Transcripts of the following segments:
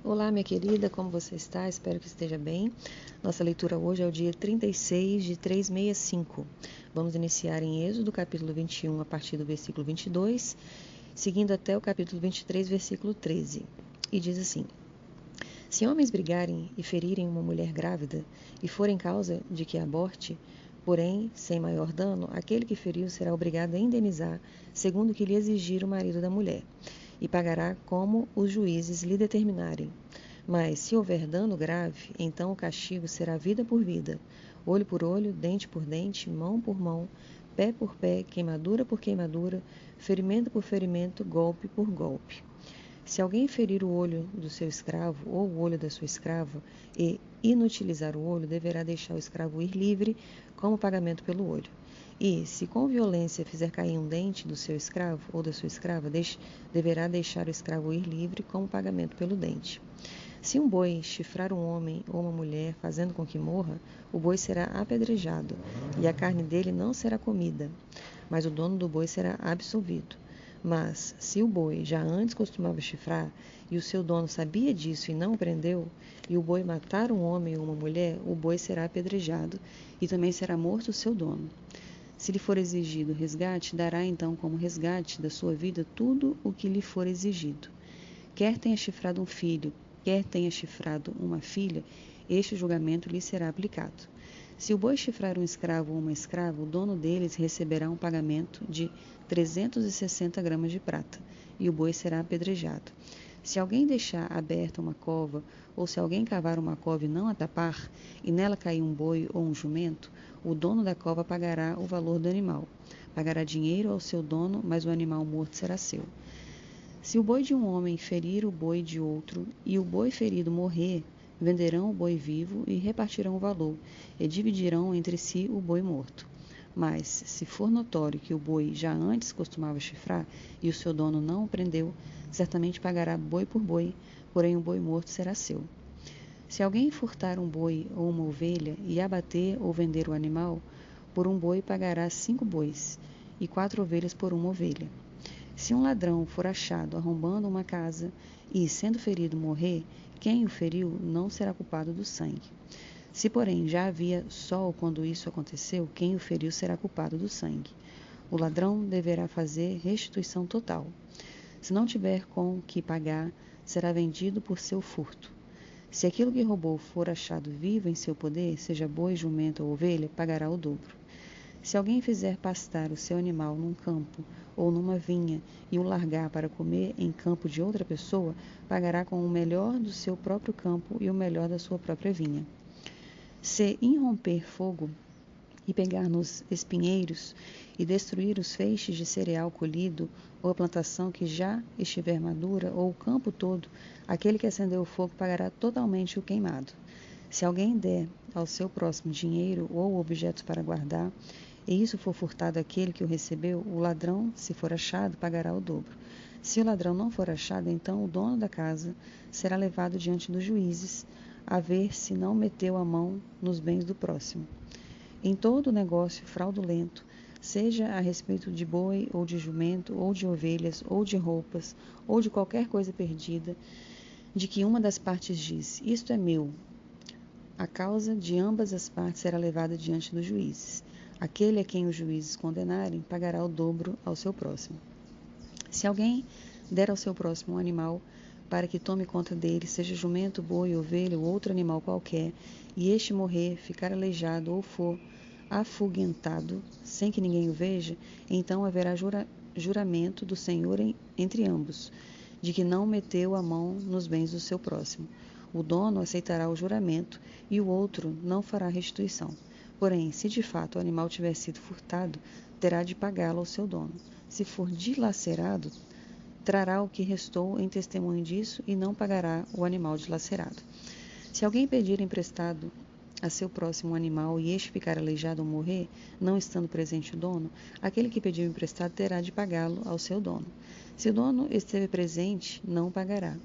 Olá, minha querida, como você está? Espero que esteja bem. Nossa leitura hoje é o dia 36 de 365. Vamos iniciar em Êxodo, capítulo 21, a partir do versículo 22, seguindo até o capítulo 23, versículo 13. E diz assim: Se homens brigarem e ferirem uma mulher grávida, e forem causa de que aborte, porém, sem maior dano, aquele que feriu será obrigado a indenizar, segundo o que lhe exigir o marido da mulher, e pagará como os juízes lhe determinarem. Mas, se houver dano grave, então o castigo será vida por vida, olho por olho, dente por dente, mão por mão, pé por pé, queimadura por queimadura, ferimento por ferimento, golpe por golpe. Se alguém ferir o olho do seu escravo ou o olho da sua escrava e inutilizar o olho, deverá deixar o escravo ir livre como pagamento pelo olho. E, se com violência fizer cair um dente do seu escravo ou da sua escrava, deverá deixar o escravo ir livre como pagamento pelo dente. Se um boi chifrar um homem ou uma mulher, fazendo com que morra, o boi será apedrejado, e a carne dele não será comida, mas o dono do boi será absolvido. Mas, se o boi já antes costumava chifrar, e o seu dono sabia disso e não o prendeu, e o boi matar um homem ou uma mulher, o boi será apedrejado, e também será morto o seu dono. Se lhe for exigido resgate, dará então como resgate da sua vida tudo o que lhe for exigido. Quer tenha chifrado um filho, quer tenha chifrado uma filha, este julgamento lhe será aplicado. Se o boi chifrar um escravo ou uma escrava, o dono deles receberá um pagamento de 360 gramas de prata, e o boi será apedrejado. Se alguém deixar aberta uma cova, ou se alguém cavar uma cova e não a tapar, e nela cair um boi ou um jumento, o dono da cova pagará o valor do animal. Pagará dinheiro ao seu dono, mas o animal morto será seu. Se o boi de um homem ferir o boi de outro, e o boi ferido morrer, venderão o boi vivo e repartirão o valor, e dividirão entre si o boi morto. Mas, se for notório que o boi já antes costumava chifrar, e o seu dono não o prendeu, certamente pagará boi por boi, porém o boi morto será seu. Se alguém furtar um boi ou uma ovelha, e abater ou vender o animal, por um boi pagará 5 bois, e 4 ovelhas por uma ovelha. Se um ladrão for achado arrombando uma casa e, sendo ferido, morrer, quem o feriu não será culpado do sangue. Se, porém, já havia sol quando isso aconteceu, quem o feriu será culpado do sangue. O ladrão deverá fazer restituição total. Se não tiver com que pagar, será vendido por seu furto. Se aquilo que roubou for achado vivo em seu poder, seja boi, jumento ou ovelha, pagará o dobro. Se alguém fizer pastar o seu animal num campo ou numa vinha e o largar para comer em campo de outra pessoa, pagará com o melhor do seu próprio campo e o melhor da sua própria vinha. Se irromper fogo e pegar nos espinheiros e destruir os feixes de cereal colhido, ou a plantação que já estiver madura, ou o campo todo, aquele que acendeu o fogo pagará totalmente o queimado. Se alguém der ao seu próximo dinheiro ou objetos para guardar, e isso for furtado àquele que o recebeu, o ladrão, se for achado, pagará o dobro. Se o ladrão não for achado, então o dono da casa será levado diante dos juízes, a ver se não meteu a mão nos bens do próximo. Em todo negócio fraudulento, seja a respeito de boi, ou de jumento, ou de ovelhas, ou de roupas, ou de qualquer coisa perdida, de que uma das partes diz, isto é meu, a causa de ambas as partes será levada diante dos juízes. Aquele a quem os juízes condenarem pagará o dobro ao seu próximo. Se alguém der ao seu próximo um animal para que tome conta dele, seja jumento, boi, ovelha ou outro animal qualquer, e este morrer, ficar aleijado ou for afuguentado, sem que ninguém o veja, então haverá juramento do Senhor entre ambos, de que não meteu a mão nos bens do seu próximo. O dono aceitará o juramento e o outro não fará restituição. Porém, se de fato o animal tiver sido furtado, terá de pagá-lo ao seu dono. Se for dilacerado, trará o que restou em testemunho disso e não pagará o animal dilacerado. Se alguém pedir emprestado a seu próximo um animal e este ficar aleijado ou morrer, não estando presente o dono, aquele que pediu emprestado terá de pagá-lo ao seu dono. Se o dono esteve presente, não o pagará.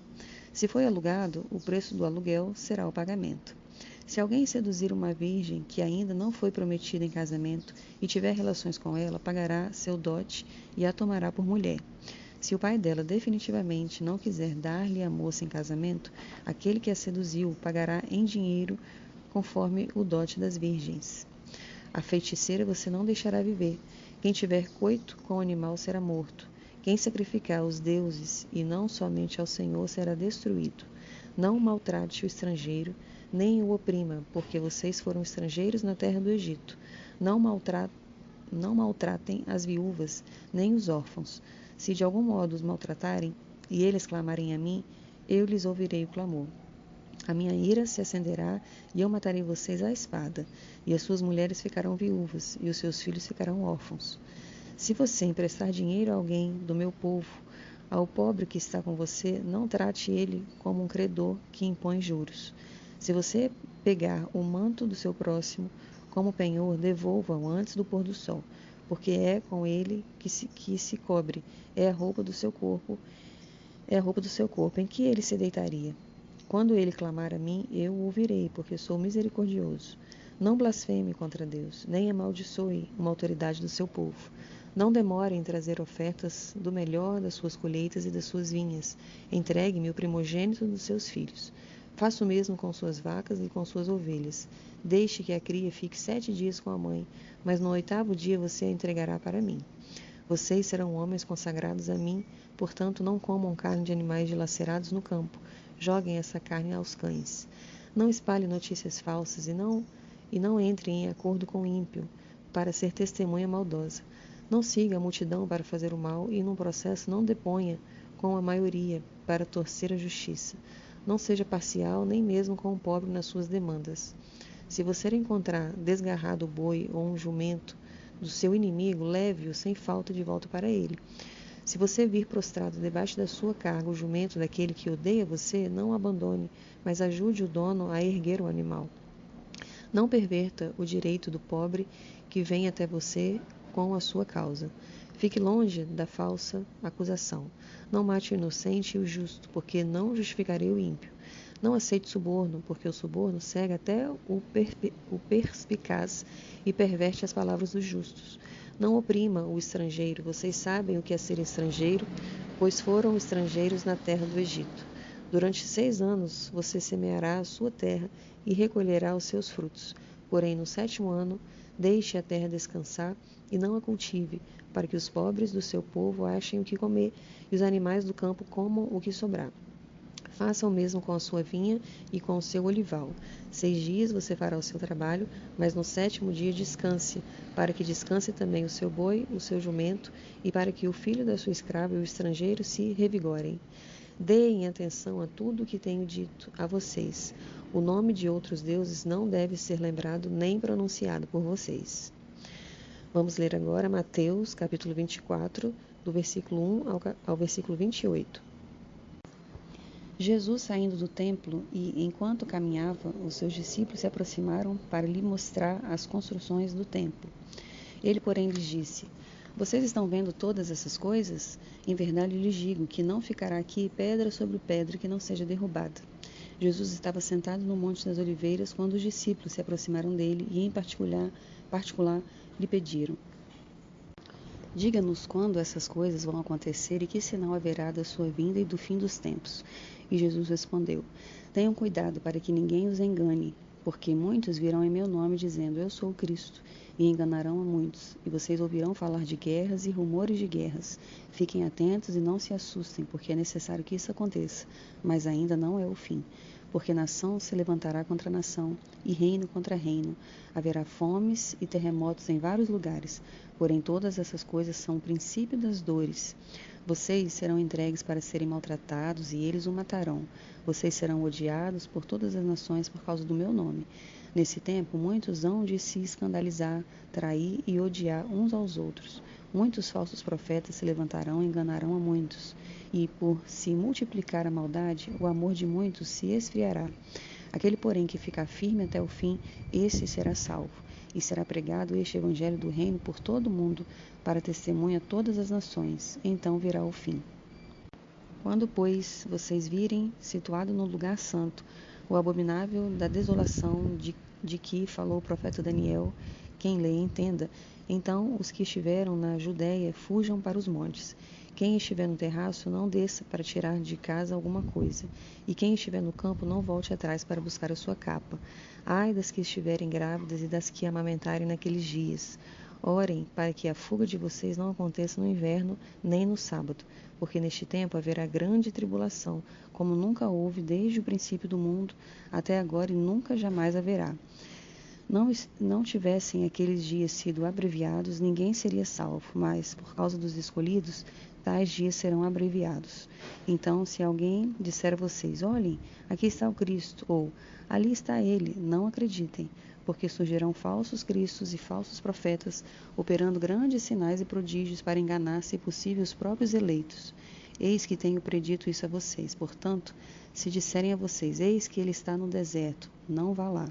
Se foi alugado, o preço do aluguel será o pagamento. Se alguém seduzir uma virgem que ainda não foi prometida em casamento e tiver relações com ela, pagará seu dote e a tomará por mulher. Se o pai dela definitivamente não quiser dar-lhe a moça em casamento, aquele que a seduziu pagará em dinheiro conforme o dote das virgens. A feiticeira você não deixará viver. Quem tiver coito com o animal será morto. Quem sacrificar aos deuses e não somente ao Senhor será destruído. Não maltrate o estrangeiro, nem o oprima, porque vocês foram estrangeiros na terra do Egito. Não maltratem as viúvas, nem os órfãos. Se de algum modo os maltratarem, e eles clamarem a mim, eu lhes ouvirei o clamor. A minha ira se acenderá, e eu matarei vocês à espada, e as suas mulheres ficarão viúvas, e os seus filhos ficarão órfãos. Se você emprestar dinheiro a alguém do meu povo, ao pobre que está com você, não trate ele como um credor que impõe juros. Se você pegar o manto do seu próximo como penhor, devolva-o antes do pôr do sol, porque é com ele que se cobre, é a roupa do seu corpo em que ele se deitaria. Quando ele clamar a mim, eu o ouvirei, porque sou misericordioso. Não blasfeme contra Deus, nem amaldiçoe uma autoridade do seu povo. Não demore em trazer ofertas do melhor das suas colheitas e das suas vinhas. Entregue-me o primogênito dos seus filhos. Faça o mesmo com suas vacas e com suas ovelhas. Deixe que a cria fique 7 dias com a mãe, mas no 8º dia você a entregará para mim. Vocês serão homens consagrados a mim, portanto não comam carne de animais dilacerados no campo. Joguem essa carne aos cães. Não espalhe notícias falsas e não entre em acordo com o ímpio, para ser testemunha maldosa. Não siga a multidão para fazer o mal e, num processo, não deponha com a maioria para torcer a justiça. Não seja parcial, nem mesmo com o pobre nas suas demandas. Se você encontrar desgarrado o boi ou um jumento do seu inimigo, leve-o sem falta de volta para ele. Se você vir prostrado debaixo da sua carga o jumento daquele que odeia você, não o abandone, mas ajude o dono a erguer o animal. Não perverta o direito do pobre que vem até você com a sua causa. Fique longe da falsa acusação. Não mate o inocente e o justo, porque não justificarei o ímpio. Não aceite suborno, porque o suborno cega até o perspicaz e perverte as palavras dos justos. Não oprima o estrangeiro, vocês sabem o que é ser estrangeiro, pois foram estrangeiros na terra do Egito. Durante 6 anos você semeará a sua terra e recolherá os seus frutos. Porém, no 7º ano, deixe a terra descansar e não a cultive, para que os pobres do seu povo achem o que comer e os animais do campo comam o que sobrar. Faça o mesmo com a sua vinha e com o seu olival. 6 dias você fará o seu trabalho, mas no 7º dia descanse, para que descanse também o seu boi, o seu jumento, e para que o filho da sua escrava e o estrangeiro se revigorem. Deem atenção a tudo o que tenho dito a vocês. O nome de outros deuses não deve ser lembrado nem pronunciado por vocês. Vamos ler agora Mateus, capítulo 24, do versículo 1 ao versículo 28. Jesus, saindo do templo e, enquanto caminhava, os seus discípulos se aproximaram para lhe mostrar as construções do templo. Ele, porém, lhes disse: Vocês estão vendo todas essas coisas? Em verdade lhes digo que não ficará aqui pedra sobre pedra que não seja derrubada. Jesus estava sentado no Monte das Oliveiras quando os discípulos se aproximaram dele e, em particular lhe pediram: Diga-nos quando essas coisas vão acontecer e que sinal haverá da sua vinda e do fim dos tempos. E Jesus respondeu: Tenham cuidado para que ninguém os engane, porque muitos virão em meu nome dizendo: Eu sou o Cristo, e enganarão a muitos. E vocês ouvirão falar de guerras e rumores de guerras. Fiquem atentos e não se assustem, porque é necessário que isso aconteça, mas ainda não é o fim. Porque nação se levantará contra nação, e reino contra reino. Haverá fomes e terremotos em vários lugares, porém todas essas coisas são o princípio das dores. Vocês serão entregues para serem maltratados, e eles o matarão. Vocês serão odiados por todas as nações por causa do meu nome. Nesse tempo, muitos hão de se escandalizar, trair e odiar uns aos outros. Muitos falsos profetas se levantarão e enganarão a muitos. E, por se multiplicar a maldade, o amor de muitos se esfriará. Aquele, porém, que ficar firme até o fim, esse será salvo. E será pregado este evangelho do reino por todo o mundo, para testemunha a todas as nações. Então virá o fim. Quando, pois, vocês virem, situado no lugar santo, o abominável da desolação de que falou o profeta Daniel, quem lê entenda, então os que estiveram na Judéia fujam para os montes. Quem estiver no terraço, não desça para tirar de casa alguma coisa. E quem estiver no campo, não volte atrás para buscar a sua capa. Ai das que estiverem grávidas e das que amamentarem naqueles dias. Orem para que a fuga de vocês não aconteça no inverno nem no sábado, porque neste tempo haverá grande tribulação, como nunca houve desde o princípio do mundo até agora e nunca jamais haverá. Não tivessem aqueles dias sido abreviados, ninguém seria salvo, mas, por causa dos escolhidos, tais dias serão abreviados. Então, se alguém disser a vocês, olhem, aqui está o Cristo, ou ali está ele, não acreditem, porque surgirão falsos cristos e falsos profetas, operando grandes sinais e prodígios para enganar, se possível, os próprios eleitos. Eis que tenho predito isso a vocês. Portanto, se disserem a vocês, eis que ele está no deserto, não vá lá.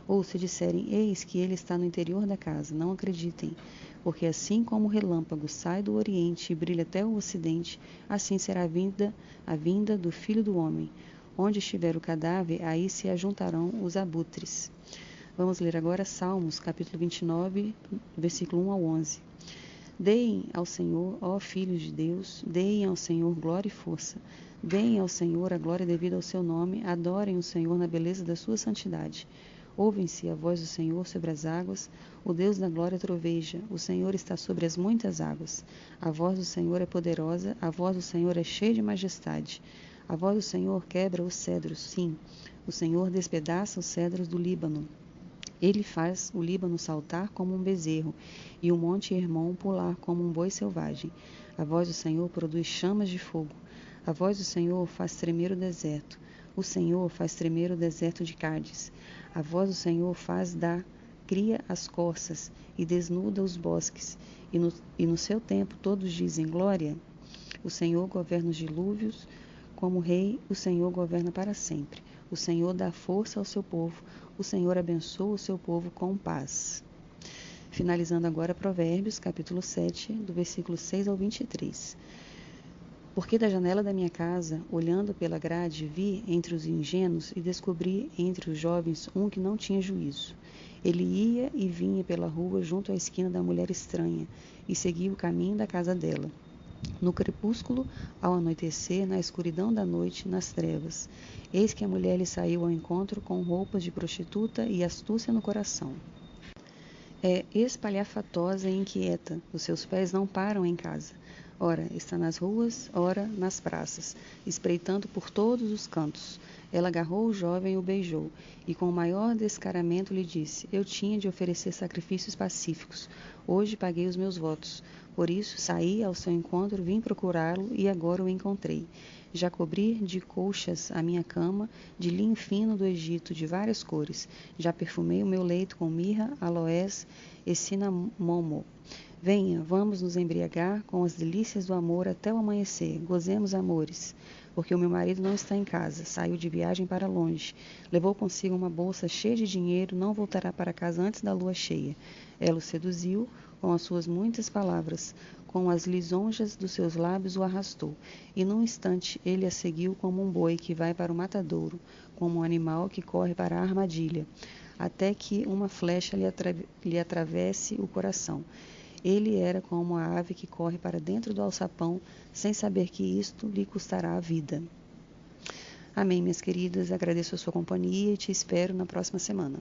Ou se disserem, eis que ele está no interior da casa, não acreditem. Porque assim como o relâmpago sai do oriente e brilha até o ocidente, assim será a vinda do Filho do Homem. Onde estiver o cadáver, aí se ajuntarão os abutres. Vamos ler agora Salmos, capítulo 29, versículo 1 ao 11. Deem ao Senhor, ó filhos de Deus, deem ao Senhor glória e força. Deem ao Senhor a glória devida ao seu nome, adorem o Senhor na beleza da sua santidade. Ouvem-se a voz do Senhor sobre as águas, o Deus da glória troveja, o Senhor está sobre as muitas águas. A voz do Senhor é poderosa, a voz do Senhor é cheia de majestade. A voz do Senhor quebra os cedros, sim, o Senhor despedaça os cedros do Líbano. Ele faz o Líbano saltar como um bezerro e o monte Hermon pular como um boi selvagem. A voz do Senhor produz chamas de fogo. A voz do Senhor faz tremer o deserto. O Senhor faz tremer o deserto de Cádiz. A voz do Senhor cria as corças e desnuda os bosques. E no seu tempo todos dizem glória. O Senhor governa os dilúvios. Como rei, o Senhor governa para sempre. O Senhor dá força ao seu povo. O Senhor abençoa o seu povo com paz. Finalizando agora Provérbios, capítulo 7, do versículo 6 ao 23. Porque da janela da minha casa, olhando pela grade, vi entre os ingênuos e descobri entre os jovens um que não tinha juízo. Ele ia e vinha pela rua junto à esquina da mulher estranha e seguia o caminho da casa dela. No crepúsculo, ao anoitecer, na escuridão da noite, nas trevas. Eis que a mulher lhe saiu ao encontro com roupas de prostituta e astúcia no coração. É espalhafatosa e inquieta, os seus pés não param em casa. Ora está nas ruas, ora nas praças, espreitando por todos os cantos. Ela agarrou o jovem e o beijou, e com o maior descaramento lhe disse, eu tinha de oferecer sacrifícios pacíficos, hoje paguei os meus votos. Por isso saí ao seu encontro, vim procurá-lo e agora o encontrei. Já cobri de colchas a minha cama, de linho fino do Egito, de várias cores. Já perfumei o meu leito com mirra, aloés e cinamomo. Venha, vamos nos embriagar com as delícias do amor até o amanhecer. Gozemos, amores. Porque o meu marido não está em casa, saiu de viagem para longe. Levou consigo uma bolsa cheia de dinheiro, não voltará para casa antes da lua cheia. Ela o seduziu com as suas muitas palavras, com as lisonjas dos seus lábios o arrastou. E num instante ele a seguiu como um boi que vai para o matadouro, como um animal que corre para a armadilha, até que uma flecha lhe atravesse o coração. Ele era como a ave que corre para dentro do alçapão, sem saber que isto lhe custará a vida. Amém, minhas queridas. Agradeço a sua companhia e te espero na próxima semana.